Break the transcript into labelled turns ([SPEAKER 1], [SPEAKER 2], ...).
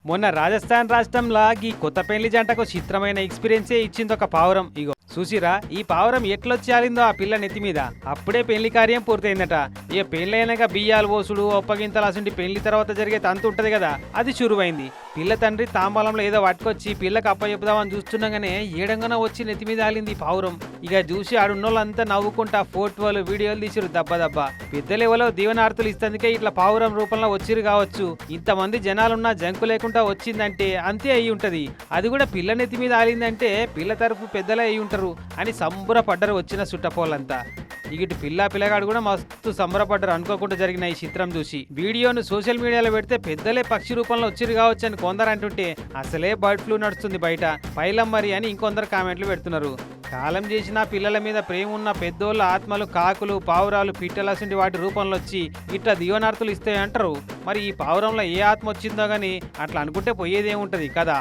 [SPEAKER 1] మొన్న రాజస్థాన్ రాష్ట్రంలో ఈ కొత్త పెళ్లి జంటకు చిత్రమైన ఎక్స్పీరియన్సే ఇచ్చింది ఒక పావురం. ఇగో చూసిరా, ఈ పావురం ఎట్లొచ్చి ఆలిందో ఆ పిల్ల నెత్తి మీద. అప్పుడే పెళ్లి కార్యం పూర్తయిందట. ఇక పెళ్ళైనాక బియ్యాలు పోసుడు, ఒప్పగింతలు అసంటి పెళ్లి తర్వాత జరిగే తంతు ఉంటది కదా, అది చురువైంది. పిల్ల తండ్రి తాంబూలంలో ఏదో పట్టుకొచ్చి పిల్లకు అప్పచెప్పుదామని చూస్తుండగానే ఏడంగానే వచ్చి నెత్తి మీద ఆలింది ఈ పావురం. ఇక చూసి ఆడున్నోళ్ళంతా నవ్వుకుంటా ఫోటోలు వీడియోలు తీసిరు దబ్బ దబ్బ. పెద్ద లెవెల్లో దీవెనార్తులు ఇస్తందుకే ఇట్లా పావురం రూపంలో వచ్చిరు కావచ్చు. ఇంతమంది జనాలున్నా జంకు లేకుండా వచ్చిందంటే అంతే అయి ఉంటది. అది కూడా పిల్ల నెత్తి మీద ఆలిందంటే పిల్ల తరపు పెద్దలే అయి ఉంటారు అని సంబరపడ్డరు వచ్చిన చుట్టపోలంతా. ఇటు పిల్లగాడు కూడా మస్తు సంబరపడ్డారు అనుకోకుండా జరిగిన ఈ చిత్రం చూసి. వీడియోను సోషల్ మీడియాలో పెడితే పెద్దలే పక్షి రూపంలో వచ్చిరు కావచ్చు అని కొందరు అంటుంటే అసలే బర్డ్ ఫ్లూ నడుస్తుంది బయట, పైలం మరి అని ఇంకొందరు కామెంట్లు పెడుతున్నారు. కాలం చేసిన పిల్లల మీద ప్రేమ ఉన్న పెద్దోళ్ళ ఆత్మలు కాకులు, పావురాలు, పిట్టలసంటి వాటి రూపంలో వచ్చి ఇట్లా దీవనార్తులు ఇస్తాయి అంటారు. మరి ఈ పావురంలో ఏ ఆత్మ వచ్చిందో గానీ అట్లా అనుకుంటే పోయేదేముంటది కదా.